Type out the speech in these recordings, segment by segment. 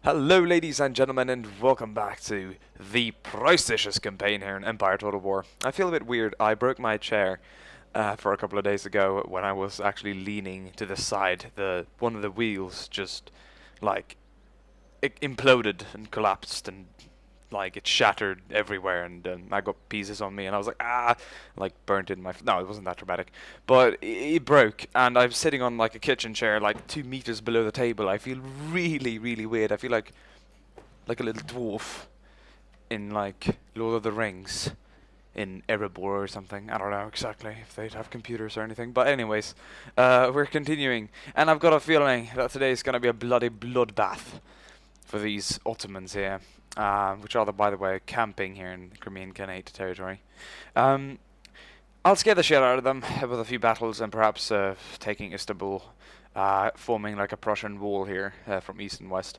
Hello ladies and gentlemen, and welcome back to the Preußisches campaign here in Empire Total War. I feel a bit weird. I broke my chair for a couple of days ago when I was actually leaning to the side. One of the wheels just like it imploded and collapsed, and like it shattered everywhere, and I got pieces on me, and I was like, like burnt in my. No, it wasn't that dramatic, but it broke, and I'm sitting on like a kitchen chair, like 2 meters below the table. I feel really, really weird. I feel like a little dwarf in like Lord of the Rings in Erebor or something. I don't know exactly if they'd have computers or anything, but anyways, we're continuing, and I've got a feeling that today's gonna be a bloody bloodbath for these Ottomans here, which are, by the way, camping here in Crimean Khanate territory. I'll scare the shit out of them with a few battles, and perhaps taking Istanbul, forming like a Prussian wall here from east and west.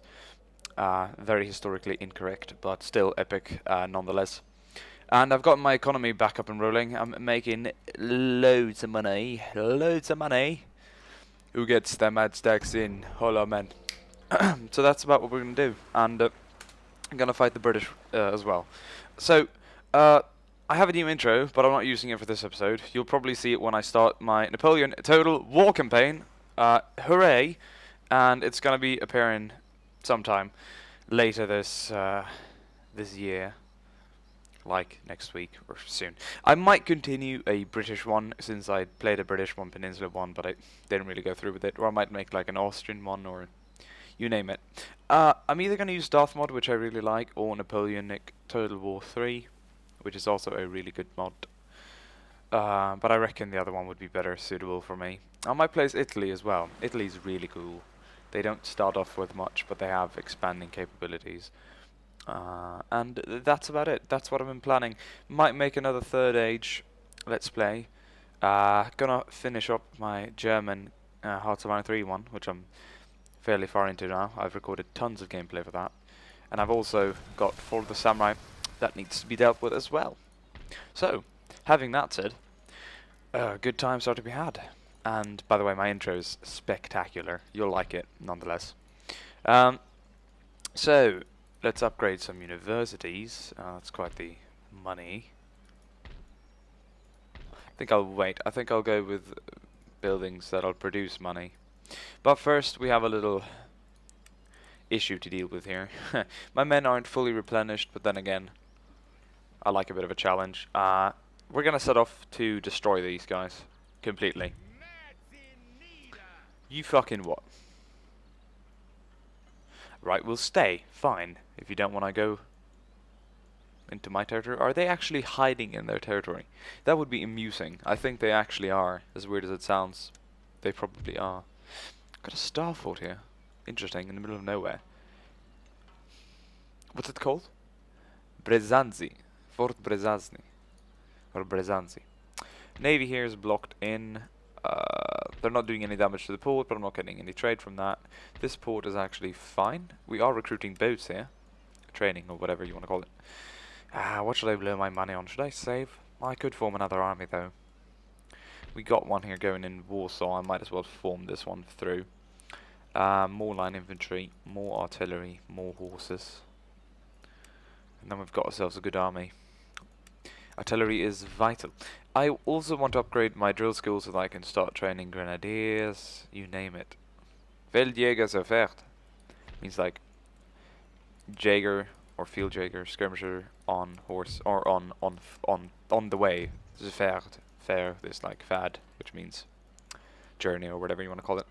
Very historically incorrect, but still epic nonetheless. And I've got my economy back up and rolling. I'm making loads of money. Loads of money. Who gets their mad stacks in? Hola, man. So that's about what we're going to do. And I'm going to fight the British as well. So, I have a new intro, but I'm not using it for this episode. You'll probably see it when I start my Napoleon Total War campaign. Hooray! And it's going to be appearing sometime later this year, like next week or soon. I might continue a British one, since I played a British one, Peninsula one, but I didn't really go through with it. Or I might make like an Austrian one, or you name it. I'm either going to use Darth mod, which I really like, or Napoleonic Total War 3, which is also a really good mod. But I reckon the other one would be better suitable for me. I might place Italy as well. Italy's really cool. They don't start off with much, but they have expanding capabilities. And that's about it. That's what I've been planning. Might make another Third Age Let's Play. Gonna finish up my German Hearts of Iron 3 one, which I'm fairly far into now. I've recorded tons of gameplay for that. And I've also got Fall of the Samurai that needs to be dealt with as well. So, having that said, good times are to be had. And, by the way, my intro is spectacular. You'll like it, nonetheless. So, let's upgrade some universities. That's quite the money. I think I'll wait. I think I'll go with buildings that'll produce money. But first, we have a little issue to deal with here. My men aren't fully replenished, but then again, I like a bit of a challenge. We're gonna set off to destroy these guys completely. You fucking what? Right, we'll stay. Fine. If you don't want to go into my territory. Are they actually hiding in their territory? That would be amusing. I think they actually are. As weird as it sounds, they probably are. Got a star fort here. Interesting, in the middle of nowhere. What's it called? Brezanzi. Fort Brezanzi. Or Brezanzi. Navy here is blocked in. They're not doing any damage to the port, but I'm not getting any trade from that. This port is actually fine. We are recruiting boats here. Training, or whatever you want to call it. What should I blow my money on? Should I save? I could form another army, though. We got one here going in Warsaw. I might as well form this one through. More line infantry, more artillery, more horses. And then we've got ourselves a good army. Artillery is vital. I also want to upgrade my drill skills so that I can start training grenadiers, you name it. Feldjäger sofort means like Jaeger or field Jaeger, skirmisher on horse, or on the way. Sofort, fair, this like fad, which means journey or whatever you want to call it.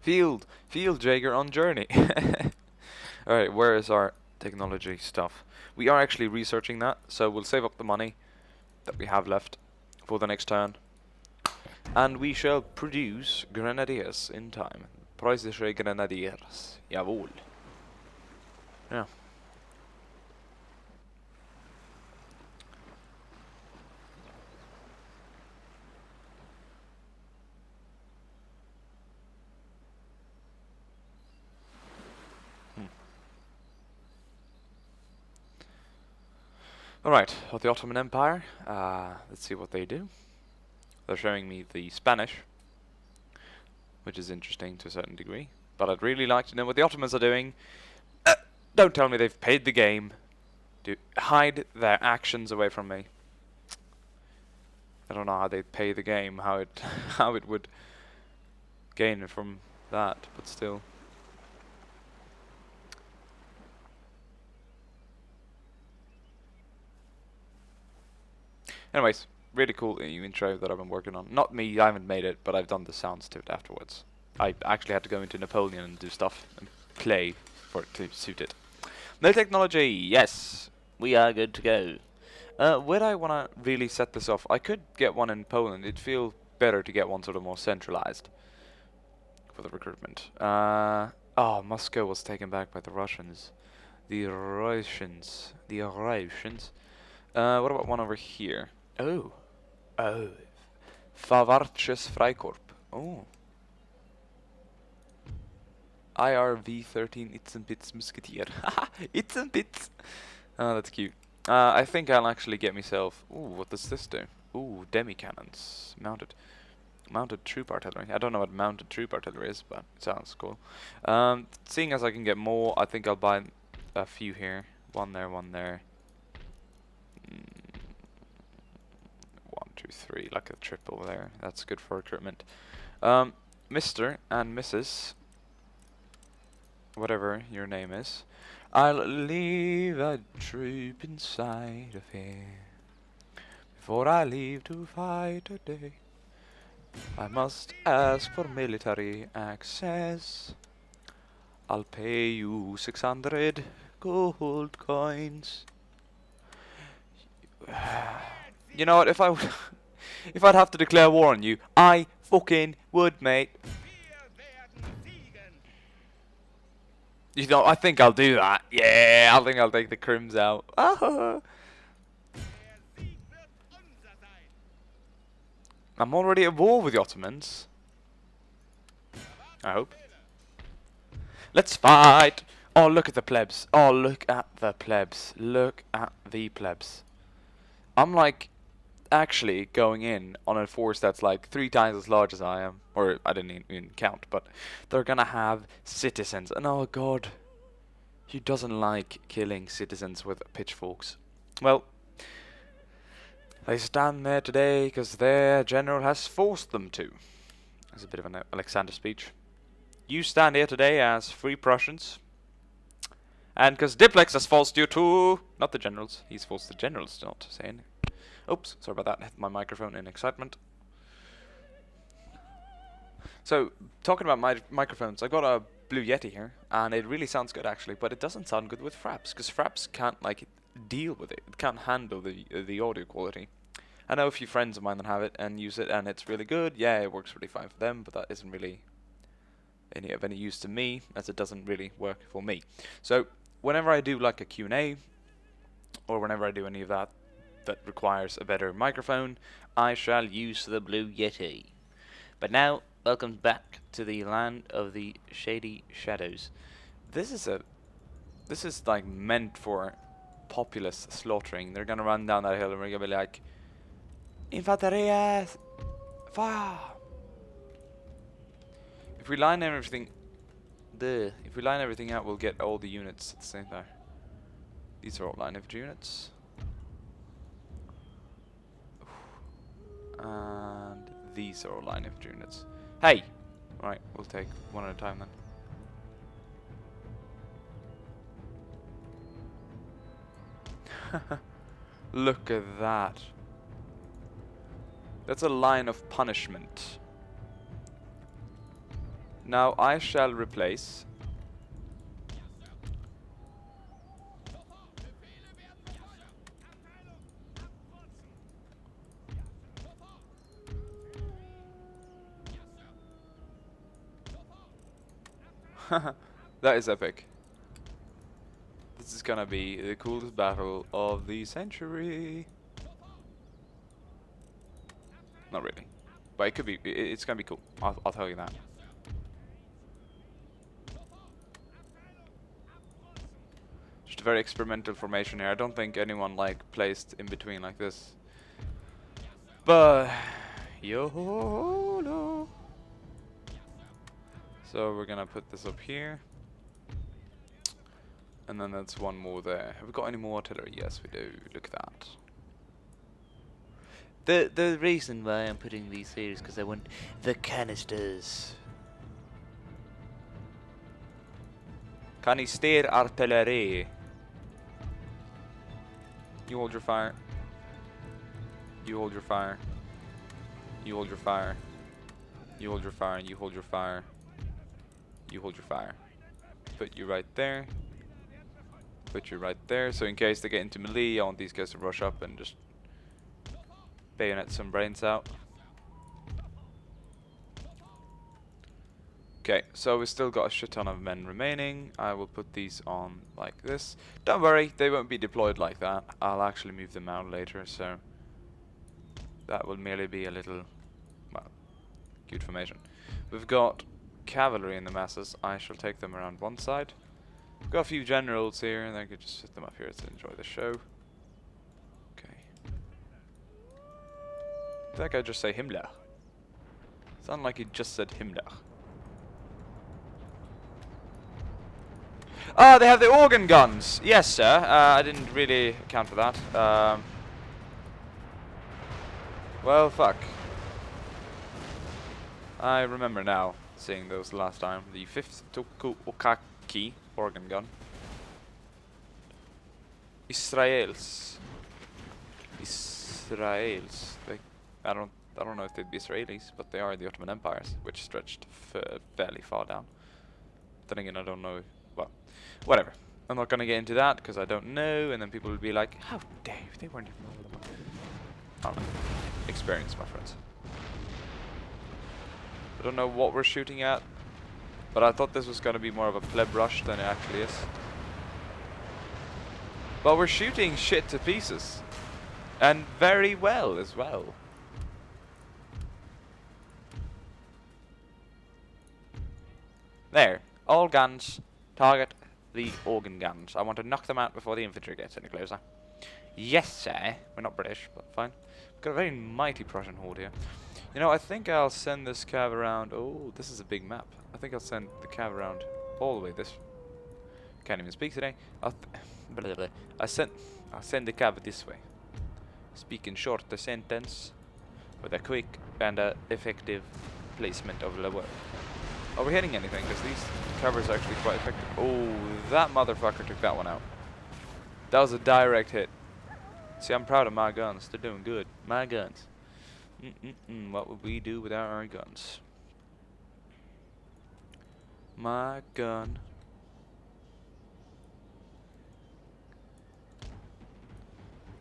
Field Jaeger on journey. Alright, where is our technology stuff? We are actually researching that, so we'll save up the money that we have left for the next turn. And we shall produce grenadiers in time. Preußische Grenadiers. Jawohl. Yeah. Alright, of the Ottoman Empire, let's see what they do. They're showing me the Spanish, which is interesting to a certain degree. but I'd really like to know what the Ottomans are doing. Don't tell me they've paid the game to hide their actions away from me. I don't know how they pay the game, how it how it would gain from that, but still. Anyways, really cool intro that I've been working on. Not me, I haven't made it, but I've done the sounds to it afterwards. I actually had to go into Napoleon and do stuff and play for it to suit it. No technology, yes, we are good to go. Where I want to really set this off, I could get one in Poland. It'd feel better to get one sort of more centralized for the recruitment. Oh, Moscow was taken back by the Russians. The Russians. What about one over here? Oh. Favarches Freikorp. Oh. IRV-13 Itzenpitz Musketeer. Itzenpitz! Oh, that's cute. I think I'll actually get myself... Ooh, what does this do? Ooh, demi-cannons. Mounted troop artillery. I don't know what mounted troop artillery is, but it sounds cool. Seeing as I can get more, I think I'll buy a few here. One there, one there. 1, 2, 3, like a triple there. That's good for recruitment. Mr. and Mrs. Whatever your name is, I'll leave a troop inside of here before I leave to fight a day. I must ask for military access. I'll pay you 600 gold coins. You know what? If I'd have to declare war on you, I fucking would, mate. You know, I think I'll do that. Yeah, I think I'll take the Crims out. I'm already at war with the Ottomans. I hope. Let's fight! Oh, look at the plebs. Oh, look at the plebs. Look at the plebs. I'm like actually going in on a force that's like 3 times as large as I am. Or I didn't even count, but they're gonna have citizens. And oh god, who doesn't like killing citizens with pitchforks? Well, they stand there today because their general has forced them to. That's a bit of an Alexander speech. You stand here today as free Prussians. And because Diplex has forced you to... Not the generals. He's forced the generals not to say anything. Oops, sorry about that. I hit my microphone in excitement. So, talking about my microphones, I got a Blue Yeti here, and it really sounds good actually, but it doesn't sound good with Fraps, because Fraps can't like deal with it. It can't handle the audio quality. I know a few friends of mine that have it and use it, and it's really good. Yeah, it works really fine for them, but that isn't really of any use to me, as it doesn't really work for me. So, whenever I do like a Q&A, or whenever I do any of that requires a better microphone, I shall use the Blue Yeti. But now, welcome back to the land of the shady shadows. This is like meant for populace slaughtering. They're gonna run down that hill and we're gonna be like, Infanteria, fire! If we line everything, out, we'll get all the units at the same time. These are all line infantry units. And these are all line infantry units. Hey! Right, we'll take one at a time then. Look at that. That's a line of punishment. Now I shall replace that is epic. This is gonna be the coolest battle of the century. Not really, but it could be. It's gonna be cool. I'll tell you that. Just a very experimental formation here. I don't think anyone like placed in between like this. But YOLO. So we're gonna put this up here. And then that's one more there. Have we got any more artillery? Yes, we do. Look at that. The reason why I'm putting these here is because I want the canisters. Canister artillery. You hold your fire. You hold your fire. You hold your fire. You hold your fire. You hold your fire. You hold your fire. Put you right there. Put you right there. So in case they get into melee, I want these guys to rush up and just bayonet some brains out. Okay, so we still got a shit ton of men remaining. I will put these on like this. Don't worry, they won't be deployed like that. I'll actually move them out later, so that will merely be a little, well, good formation. We've got cavalry in the masses. I shall take them around one side. We've got a few generals here, and I could just sit them up here to enjoy the show. Okay. Did that guy just say Himmler? Sounded like he just said Himmler. Oh, they have the organ guns! Yes, sir. I didn't really account for that. Well, fuck. I remember now seeing those last time. The 5th Tokuokaki organ gun. Israels. I don't know if they'd be Israelis, but they are the Ottoman Empires, which stretched fairly far down. Then again, I don't know. Well, whatever. I'm not gonna get into that because I don't know, and then people will be like, "How dare you? They weren't even over them." I don't know. Experience, my friends. I don't know what we're shooting at, but I thought this was gonna be more of a pleb rush than it actually is. But we're shooting shit to pieces, and very well as well. There, all guns target the organ guns. I want to knock them out before the infantry gets any closer. Yes, sir. We're not British, but fine. We've got a very mighty Prussian horde here. You know, I think I'll send this cav around. Oh, this is a big map. I think I'll send the cav around all the way this. Can't even speak today. I'll send the cav this way. Speak in short the sentence with a quick and effective placement of the word. Are we hitting anything? Because these covers are actually quite effective. Oh, that motherfucker took that one out. That was a direct hit. See, I'm proud of my guns. They're doing good. My guns. What would we do without our guns? My gun.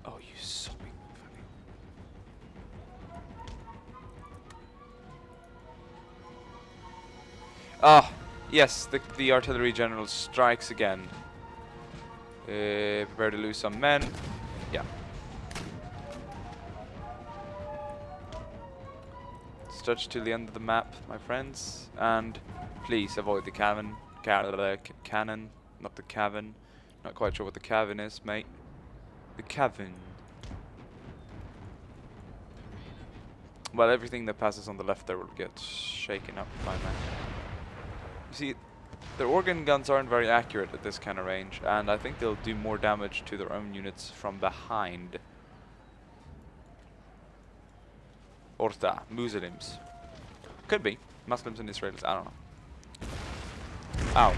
Oh, you sopping fucking. Ah, yes, the artillery general strikes again. Prepare to lose some men. Yeah. Stretch to the end of the map, my friends, and please avoid the cannon, not the cavern. Not quite sure what the cavern is, mate. The cavern. Well, everything that passes on the left there will get shaken up by men. You see, their organ guns aren't very accurate at this kind of range, and I think they'll do more damage to their own units from behind. Orta, Muslims. Could be. Muslims and Israelis, I don't know. Ow.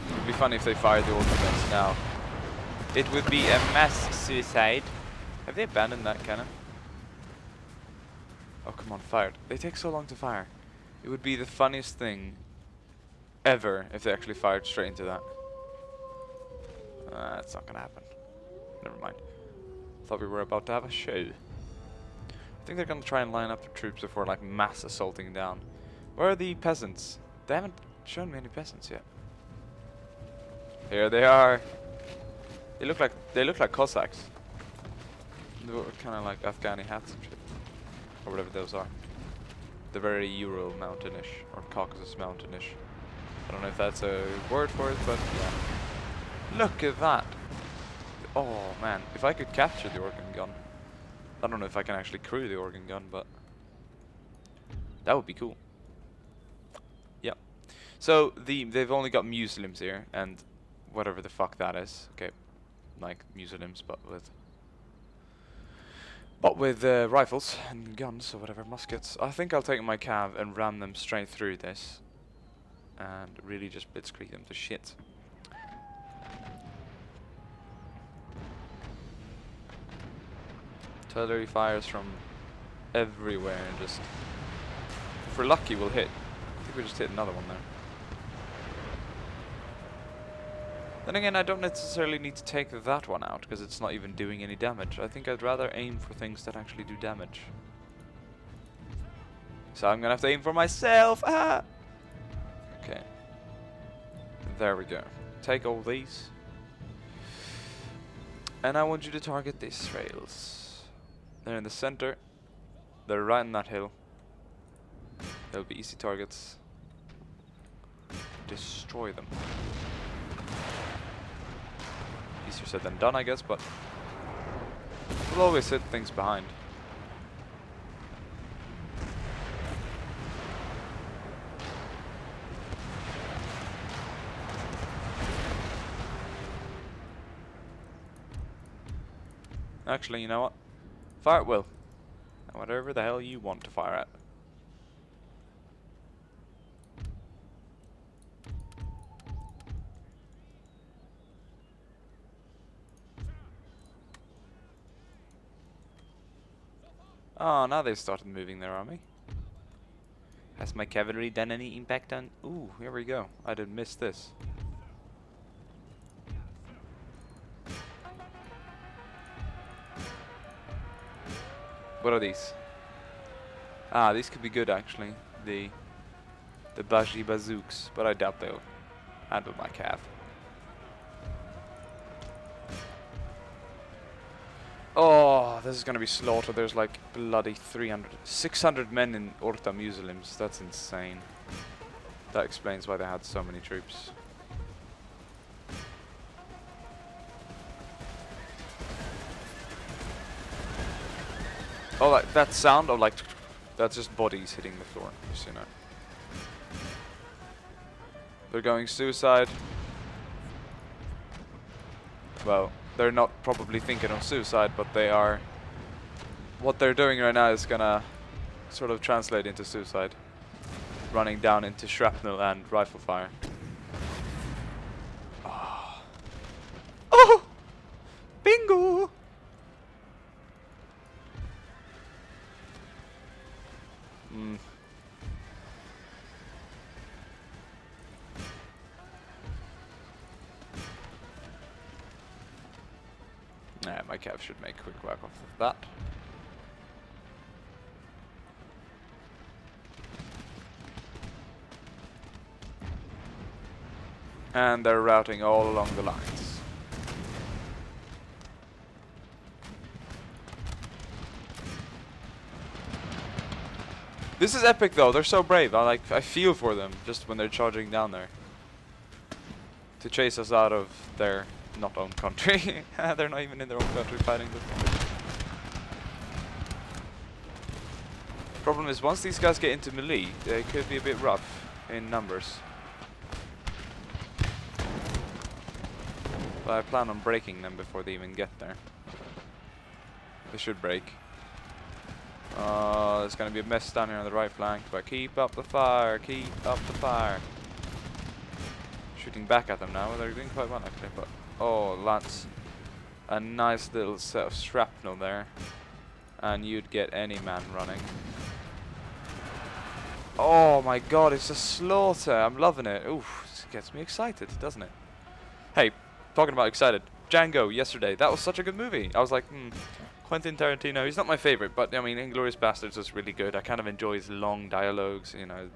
It would be funny if they fired the organ guns now. It would be a mass suicide. Have they abandoned that cannon? Oh, come on, fired. They take so long to fire. It would be the funniest thing ever if they actually fired straight into that. That's not gonna happen. Never mind. Thought we were about to have a show. I think they're gonna try and line up the troops before like mass assaulting down. Where are the peasants? They haven't shown me any peasants yet. Here they are. They look like Cossacks. They were kind of like Afghani hats and shit, or whatever those are. They're very Ural mountainish or Caucasus mountainish. I don't know if that's a word for it, but yeah. Look at that. Oh man, if I could capture the organ gun. I don't know if I can actually crew the organ gun, but That would be cool. Yep. So they've only got Muslims here, and whatever the fuck that is. Okay, like Muslims, but with rifles and guns or whatever, muskets. I think I'll take my cav and ram them straight through this, and really just blitzkrieg them to shit. Artillery fires from everywhere, and just, if we're lucky, we'll hit. I think we just hit another one there. Then again, I don't necessarily need to take that one out, because it's not even doing any damage. I think I'd rather aim for things that actually do damage. So I'm gonna have to aim for myself! Ah! Okay. There we go. Take all these. And I want you to target these rails. They're in the center. They're right on that hill. They'll be easy targets. Destroy them. Easier said than done, I guess, but we'll always hit things behind. Actually, you know what? Fire at will. And whatever the hell you want to fire at. Oh, now they've started moving their army. Has my cavalry done any impact on... Ooh, here we go. I did miss this. What are these? Ah, these could be good actually. The Baji bazooks, but I doubt they'll handle my cav. Oh, this is gonna be slaughter. There's like bloody 600 men in Orta Muslims. That's insane. That explains why they had so many troops. Oh, like that sound of like, that's just bodies hitting the floor, just, you know. They're going suicide. Well, they're not probably thinking of suicide, but they are. What they're doing right now is gonna sort of translate into suicide. Running down into shrapnel and rifle fire. Oh, oh! Bingo! Nah, my cav should make quick work off of that. And they're routing all along the lines. This is epic though, they're so brave. I feel for them just when they're charging down there. To chase us out of their not own country. They're not even in their own country fighting this. Problem is, once these guys get into melee, they could be a bit rough in numbers. But I plan on breaking them before they even get there. They should break. There's gonna be a mess down here on the right flank, but keep up the fire, keep up the fire. Shooting back at them now, they're doing quite well actually, but oh, that's a nice little set of shrapnel there. And you'd get any man running. Oh my god, it's a slaughter. I'm loving it. Oof, it gets me excited, doesn't it? Hey, talking about excited. Django, yesterday. That was such a good movie. I was like, Quentin Tarantino, he's not my favorite, but I mean, Inglourious Basterds is really good. I kind of enjoy his long dialogues, you know,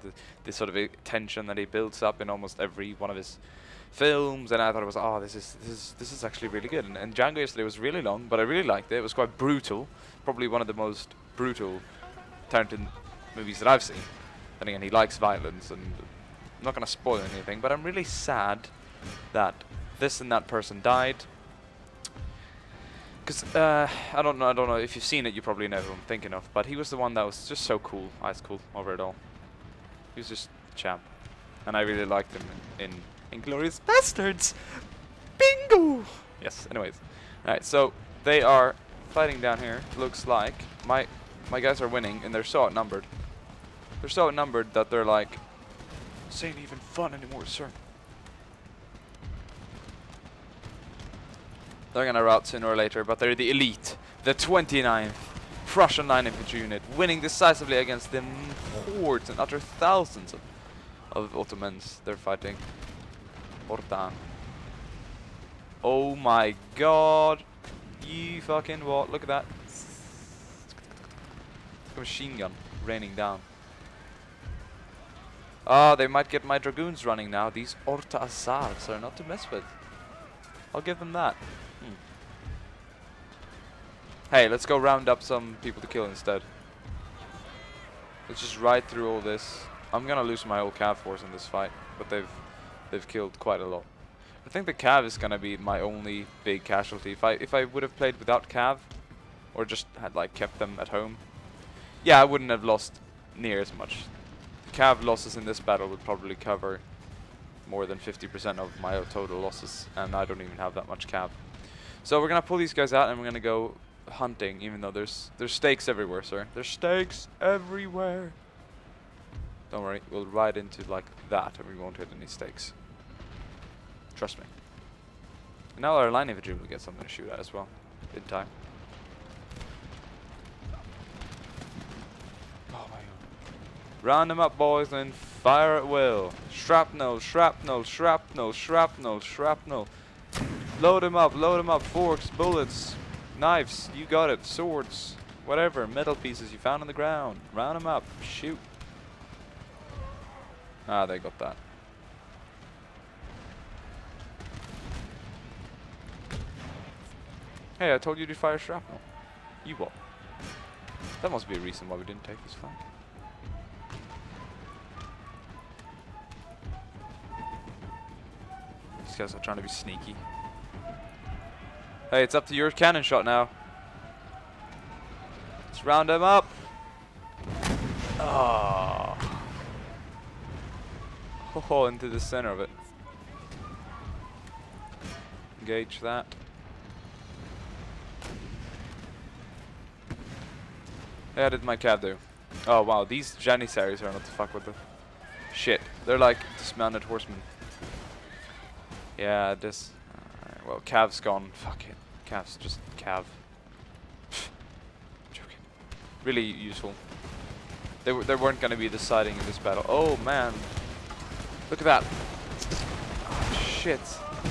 the sort of tension that he builds up in almost every one of his films, and I thought it was, oh, this is actually really good. And Django yesterday was really long, but I really liked it. It was quite brutal, probably one of the most brutal Tarantino movies that I've seen. And again, he likes violence, and I'm not going to spoil anything, but I'm really sad that this and that person died. Because Because I don't know if you've seen it. You probably know who I'm thinking of. But he was the one that was just so cool, ice cool over it all. He was just a champ, and I really liked him in Inglourious Bastards. Bingo. Yes. Anyways, all right. So they are fighting down here. Looks like my guys are winning, and they're so outnumbered. They're so outnumbered that they're like, this ain't even fun anymore, sir. They're gonna rout sooner or later, but they're the elite, the 29th Prussian Line Infantry Unit, winning decisively against the hordes and utter thousands of Ottomans they're fighting. Ortan. Oh my god. You fucking what? Look at that. A machine gun raining down. Ah, they might get my dragoons running now. These Orta Azars are not to mess with. I'll give them that. Hey, let's go round up some people to kill instead. Let's just ride through all this. I'm gonna lose my whole Cav force in this fight, but they've killed quite a lot. I think the Cav is gonna be my only big casualty. If I would have played without Cav, or just had like kept them at home, yeah, I wouldn't have lost near as much. Cav losses in this battle would probably cover more than 50% of my total losses, and I don't even have that much Cav. So we're gonna pull these guys out, and we're gonna go hunting, even though there's stakes everywhere, sir. There's stakes everywhere. Don't worry, we'll ride into like that, and we won't hit any stakes. Trust me. And now our line infantry will get something to shoot at as well, in time. Oh my god. Round them up, boys, and fire at will. Shrapnel, shrapnel, shrapnel, shrapnel, shrapnel. Load them up, forks, bullets, knives, you got it, swords, whatever, metal pieces you found on the ground. Round them up, shoot. Ah, they got that. Hey, I told you to fire shrapnel. You what? That must be a reason why we didn't take this flank. These guys are trying to be sneaky. Hey, it's up to your cannon shot now. Let's round them up. Oh. Oh, into the center of it. Engage that. How did my Cav do? Oh wow, these Janissaries are not to fuck with. Shit, they're like dismounted horsemen. Yeah, this. Alright, well, Cav's gone. Fuck it. Cav's just Cav. Joking. Really useful. They weren't gonna be deciding in this battle. Oh man. Look at that. Oh, shit.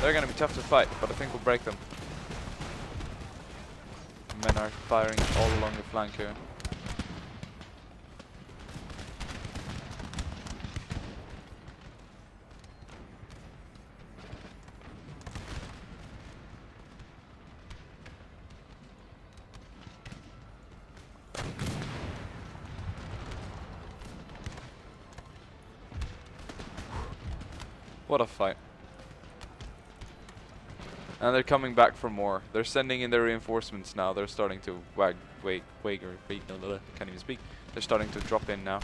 They're gonna be tough to fight, but I think we'll break them. Men are firing all along the flank here. What a fight. And they're coming back for more. They're sending in their reinforcements now. They're starting to can't even speak. They're starting to drop in now.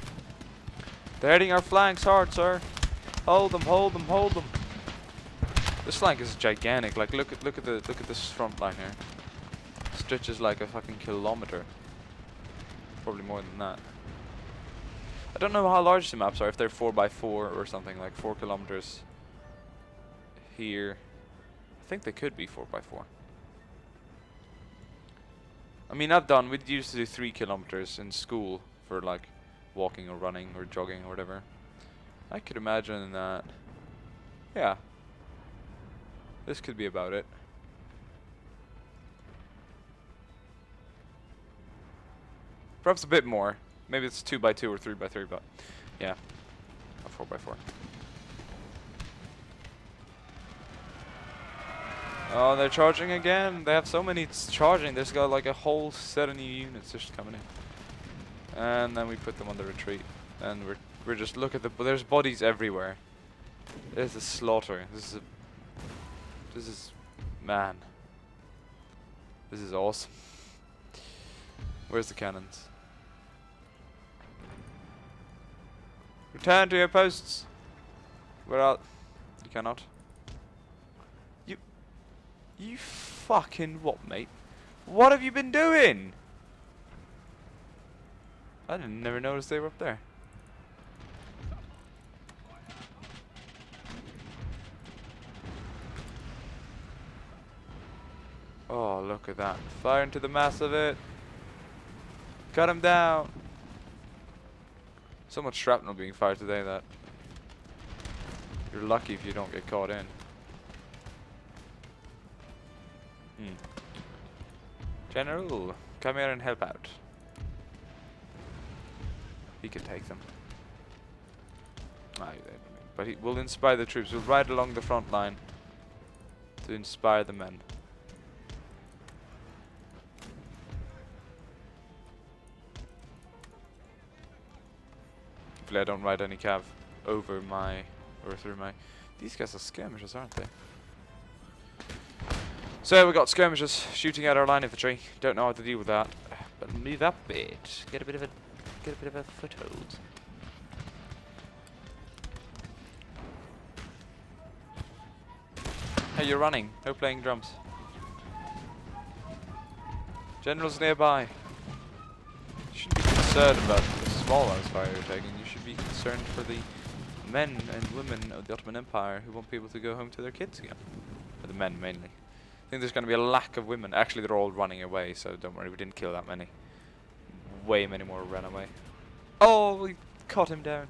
They're hitting our flanks hard, sir. Hold them, hold them, hold them. This flank is gigantic. Like look at this front line here. Stretches like a fucking kilometer. Probably more than that. I don't know how large the maps are, if they're 4x4 or something, like 4 kilometers here. I think they could be 4x4. I mean, we used to do 3 kilometers in school for like walking or running or jogging or whatever. I could imagine that, yeah, this could be about it. Perhaps a bit more. Maybe it's 2x2 or 3x3, but yeah, a 4x4. Oh, they're charging again. They have so many charging. There's got like a whole set of new units just coming in. And then we put them on the retreat. And we're just look at there's bodies everywhere. There's a slaughter. This is man. This is awesome. Where's the cannons? Return to your posts. Where are... You cannot. You fucking what, mate? What have you been doing? I didn't never notice they were up there. Oh, look at that. Fire into the mass of it. Cut him down. So much shrapnel being fired today that you're lucky if you don't get caught in. General, come here and help out. He can take them. But he will inspire the troops. We'll ride along the front line to inspire the men. Hopefully I don't ride any cav over my, or through my... These guys are skirmishers, aren't they? So we got skirmishers shooting at our line infantry. Don't know how to deal with that. But move up a bit. Get a bit of a foothold. Hey, you're running. No playing drums. Generals nearby. You shouldn't be concerned about the small arms fire you're taking. You should be concerned for the men and women of the Ottoman Empire who won't be able to go home to their kids again. For the men mainly. I think there's going to be a lack of women. Actually, they're all running away, so don't worry, we didn't kill that many. Way many more ran away. Oh, we caught him down.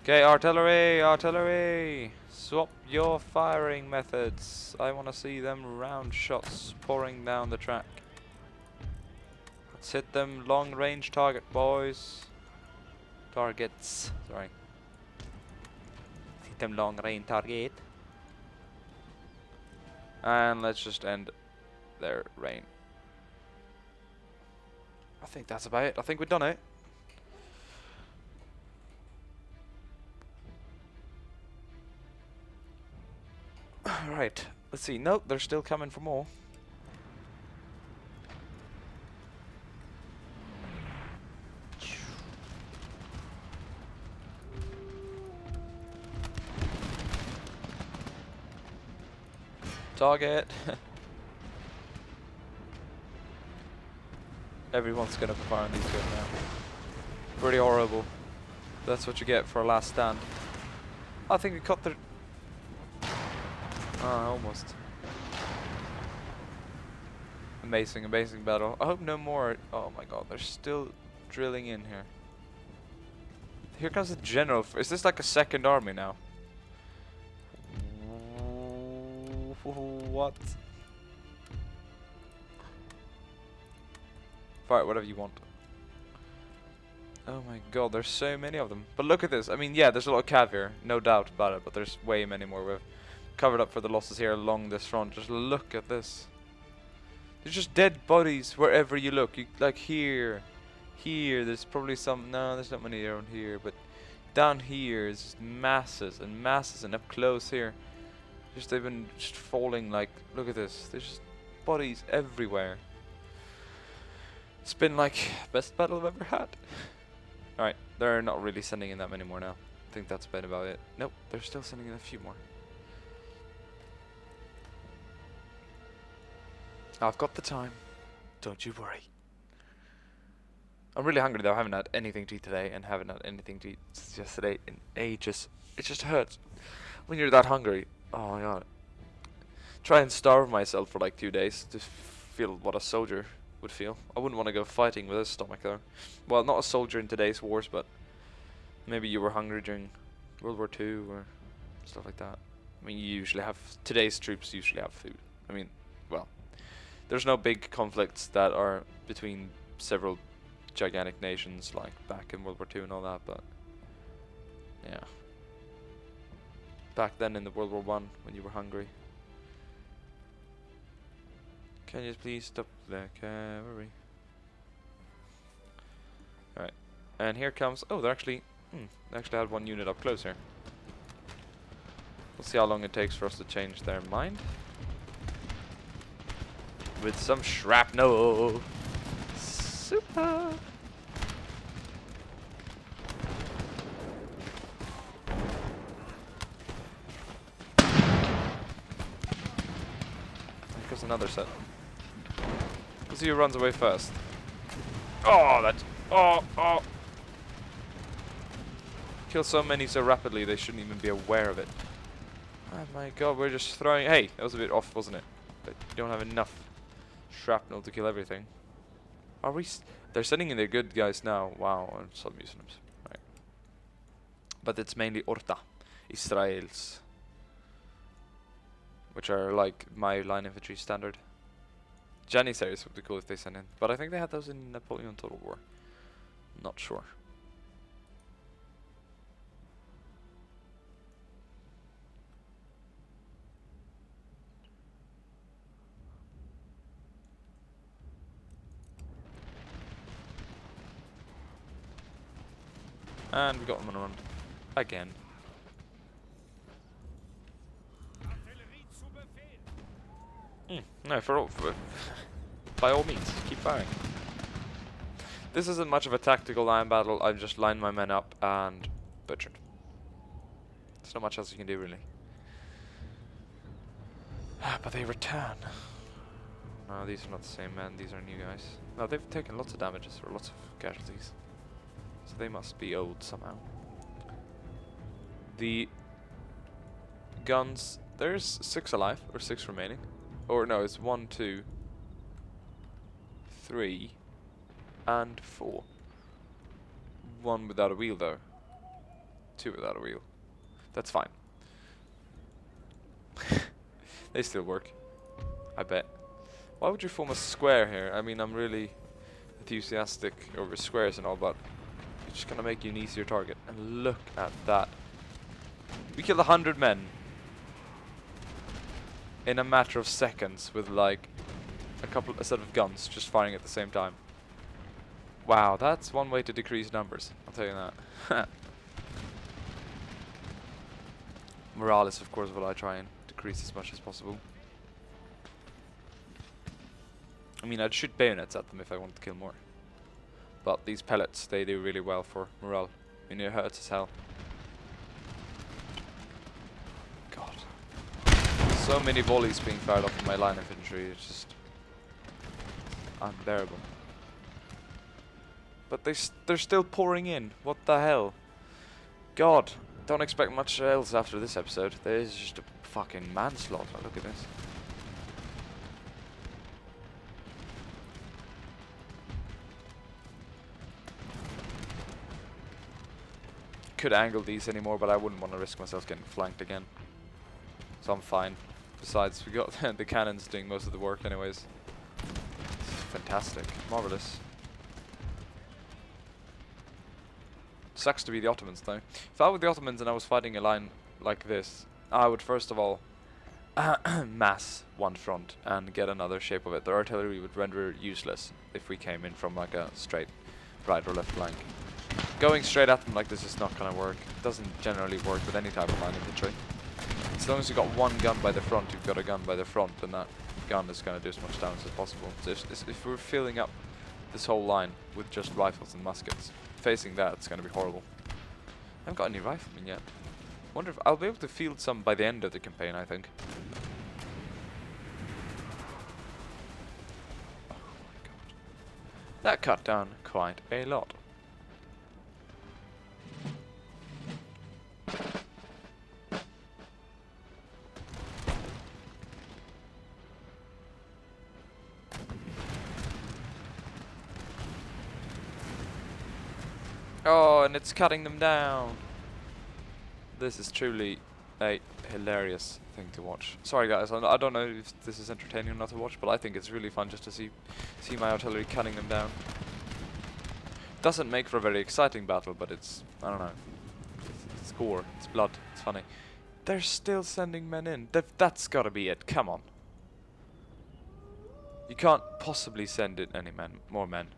Okay, artillery, artillery. Swap your firing methods. I want to see them round shots pouring down the track. Let's hit them long range target, boys. Targets, sorry. Hit them long range target. And let's just end their reign. I think that's about it. I think we've done it. Right. Let's see. Nope, they're still coming for more. Target. Everyone's gonna be firing these guys now. Pretty horrible. That's what you get for a last stand. I think we cut the... almost. Amazing, amazing battle. I hope no more... Oh my god, they're still drilling in here. Here comes the general. Is this like a second army now? What? Fire whatever you want. Oh my god, there's so many of them. But look at this. I mean, yeah, there's a lot of cav here, no doubt about it, but there's way many more. We've covered up for the losses here along this front. Just look at this. There's just dead bodies wherever you look. You, like here, there's probably some... No, there's not many around here, but down here is just masses and masses, and up close here. Just they've been just falling like, look at this. There's just bodies everywhere. It's been like best battle I've ever had. Alright, they're not really sending in that many more now. I think that's been about it. Nope, they're still sending in a few more. I've got the time. Don't you worry. I'm really hungry though. I haven't had anything to eat today and haven't had anything to eat since yesterday in ages. It just hurts when you're that hungry. Oh my god. Try and starve myself for like 2 days to feel what a soldier would feel. I wouldn't want to go fighting with a stomach though. Well, not a soldier in today's wars, but maybe you were hungry during World War II or stuff like that. I mean, you usually have... Today's troops usually have food. I mean, well, there's no big conflicts that are between several gigantic nations like back in World War II and all that, but yeah. Back then in the World War I, when you were hungry. Can you please stop the cavalry? Alright. And here comes... Oh, they're actually... they actually had one unit up close here. We'll see how long it takes for us to change their mind. with some shrapnel. Super. Here's another set. Let's see who runs away first. Oh, that. Oh. Kill so many so rapidly they shouldn't even be aware of it. Oh my god, we're just throwing. Hey, that was a bit off, wasn't it? But you don't have enough shrapnel to kill everything. Are we? They're sending in their good guys now. Wow, on some Muslims. Right. But it's mainly Orta, Israels, which are like my line infantry standard. Janissaries would be cool if they send in, but I think they had those in Napoleon Total War. Not sure. And we got them on a run again. No, by all means, keep firing. This isn't much of a tactical line battle. I've just lined my men up and butchered. There's not much else you can do, really. But they return. No, these are not the same men. These are new guys. No, they've taken lots of damages or lots of casualties. So they must be old somehow. The guns, there's 6 alive, or 6 remaining. Or no, it's 1, 2, 3, and 4. 1 without a wheel though. 2 without a wheel. That's fine. They still work, I bet. Why would you form a square here? I mean, I'm really enthusiastic over squares and all, but it's just gonna make you an easier target. And look at that. We killed 100 men in a matter of seconds with like a set of guns just firing at the same time. Wow, that's one way to decrease numbers, I'll tell you that. Morale is of course what I try and decrease as much as possible. I mean, I'd shoot bayonets at them if I wanted to kill more. But these pellets, they do really well for morale. I mean, it hurts as hell. God. So many volleys being fired off of my line infantry, it's just unbearable. But they're still pouring in. What the hell? God, don't expect much else after this episode. There's just a fucking manslaughter. Look at this. Could angle these anymore, but I wouldn't want to risk myself getting flanked again. So I'm fine. Besides, we got the cannons doing most of the work anyways. Fantastic. Marvelous. Sucks to be the Ottomans though. If I were the Ottomans and I was fighting a line like this, I would first of all mass one front and get another shape of it. The artillery would render useless if we came in from like a straight right or left flank. Going straight at them like this is not going to work. It doesn't generally work with any type of line infantry. As long as you've got one gun by the front, you've got a gun by the front, and that gun is going to do as much damage as possible. So if we're filling up this whole line with just rifles and muskets, facing that, it's going to be horrible. I haven't got any riflemen yet. Wonder if I'll be able to field some by the end of the campaign, I think. Oh my god. That cut down quite a lot. Oh, and it's cutting them down. This is truly a hilarious thing to watch. Sorry guys, I don't know if this is entertaining or not to watch, but I think it's really fun just to see my artillery cutting them down. Doesn't make for a very exciting battle, but it's, I don't know, it's gore, it's blood, it's funny. They're still sending men in. That's gotta be it, come on. You can't possibly send in any more men.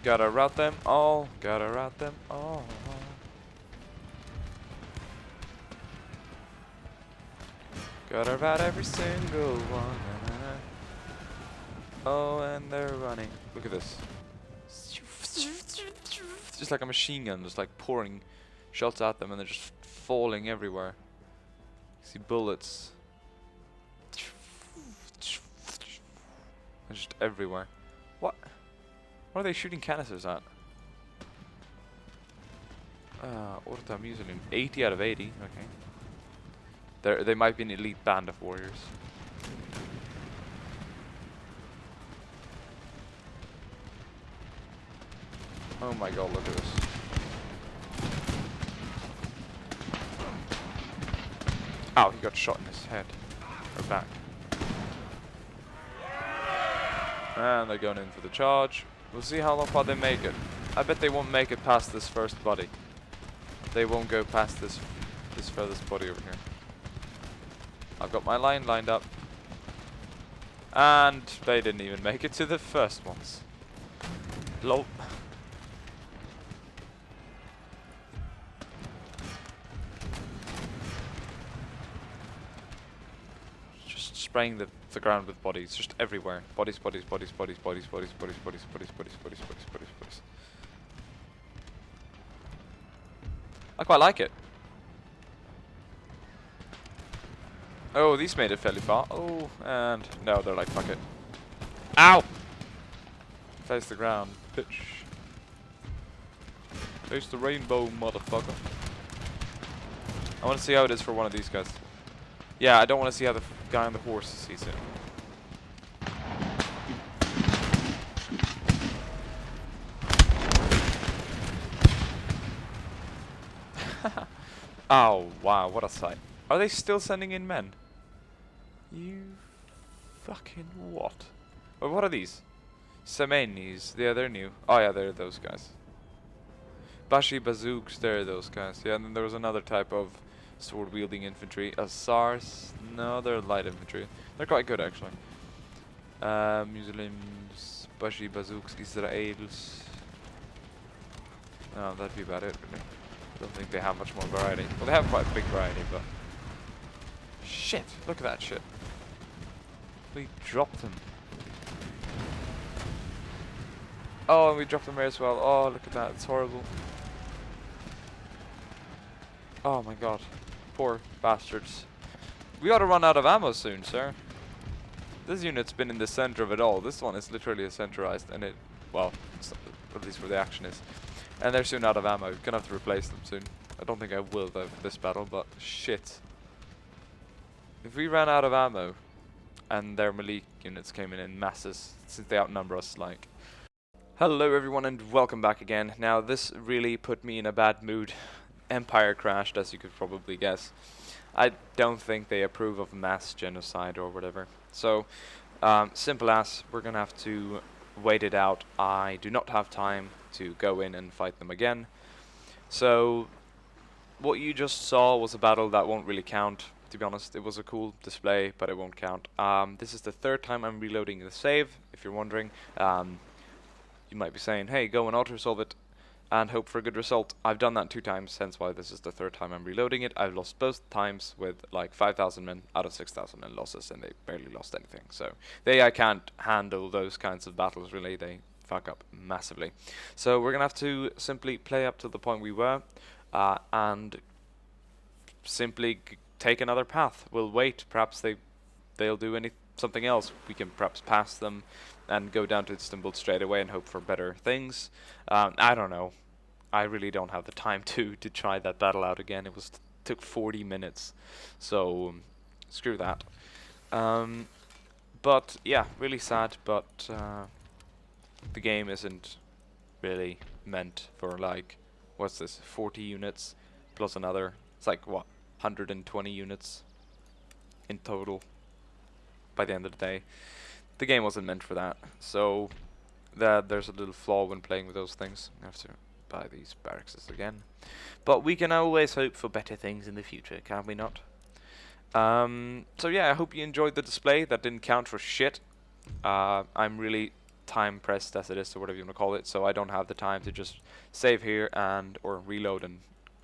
Gotta rout them all, gotta rout them all. Got about every single one. Oh, and they're running. Look at this. It's just like a machine gun, just like pouring shots at them, and they're just falling everywhere. You see bullets. They're just everywhere. What? What are they shooting canisters at? Orta Museum. 80 out of 80. Okay. They might be an elite band of warriors. Oh my god, look at this. Ow, he got shot in his head. Or back. And they're going in for the charge. We'll see how far they make it. I bet they won't make it past this first body. They won't go past this furthest body over here. I've got my line lined up. And they didn't even make it to the first ones. Lol. Just spraying the ground with bodies, just everywhere. Bodies, bodies, bodies, bodies, bodies, bodies, bodies, bodies, bodies, bodies, bodies, bodies, bodies, bodies. I quite like it. Oh, these made it fairly far. Oh, and no, they're like, fuck it. Ow! Face the ground, bitch. Face the rainbow, motherfucker. I want to see how it is for one of these guys. Yeah, I don't want to see how the guy on the horse sees it. Oh, wow, what a sight. Are they still sending in men? You fucking what? Well, what are these? Semenis. Yeah, they're new. Oh yeah, they're those guys. Bashi bazooks, they're those guys. Yeah, and then there was another type of sword-wielding infantry. SARS. No, they're light infantry. They're quite good, actually. Muslims. Bashi bazooks. Israels. No, that'd be about it, really. I don't think they have much more variety. Well, they have quite a big variety, but... Shit! Look at that shit. We dropped them. Oh, and we dropped them here as well. Oh, look at that. It's horrible. Oh my god. Poor bastards. We ought to run out of ammo soon, sir. This unit's been in the center of it all. This one is literally centralized, and it... Well, at least where the action is. And they're soon out of ammo. You're gonna have to replace them soon. I don't think I will, though, for this battle, but shit. If we ran out of ammo, and their melee units came in masses, since they outnumber us, like... Hello everyone and welcome back again. Now this really put me in a bad mood. Empire crashed, as you could probably guess. I don't think they approve of mass genocide or whatever. So, simple as, we're gonna have to wait it out. I do not have time to go in and fight them again. So, what you just saw was a battle that won't really count. To be honest, it was a cool display, but it won't count. This is the third time I'm reloading the save, if you're wondering. You might be saying, hey, go and auto-resolve it and hope for a good result. I've done that 2 times, hence why this is the third time I'm reloading it. I've lost both times with like 5,000 men out of 6,000 men losses, and they barely lost anything. So I can't handle those kinds of battles, really. They fuck up massively. So we're going to have to simply play up to the point we were and simply take another path. We'll wait. Perhaps they'll do something else. We can perhaps pass them and go down to Istanbul straight away and hope for better things. I don't know. I really don't have the time to try that battle out again. It took 40 minutes, so screw that. But yeah, really sad. But the game isn't really meant for like, what's this? 40 units plus another. It's like what, 120 units in total by the end of the day. The game wasn't meant for that, so there's a little flaw when playing with those things. I have to buy these barracks again, but we can always hope for better things in the future, can we not? So yeah, I hope you enjoyed the display. That didn't count for shit. I'm really time pressed, as it is, or whatever you want to call it, so I don't have the time to just save here or reload and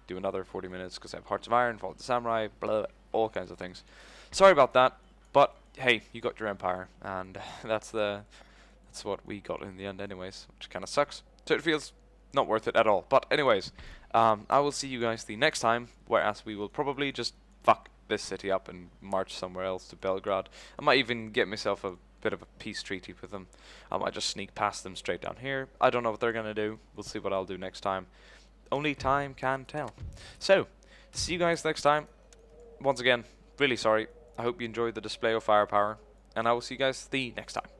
do another 40 minutes because I have Hearts of Iron, Fall of the Samurai, blah, all kinds of things. Sorry about that, but hey, you got your empire, and that's what we got in the end anyways, which kind of sucks. So it feels not worth it at all. But anyways, I will see you guys the next time, whereas we will probably just fuck this city up and march somewhere else to Belgrade. I might even get myself a bit of a peace treaty with them. I might just sneak past them straight down here. I don't know what they're gonna do. We'll see what I'll do next time. Only time can tell. So, see you guys next time. Once again, really sorry. I hope you enjoyed the display of firepower, and I will see you guys the next time.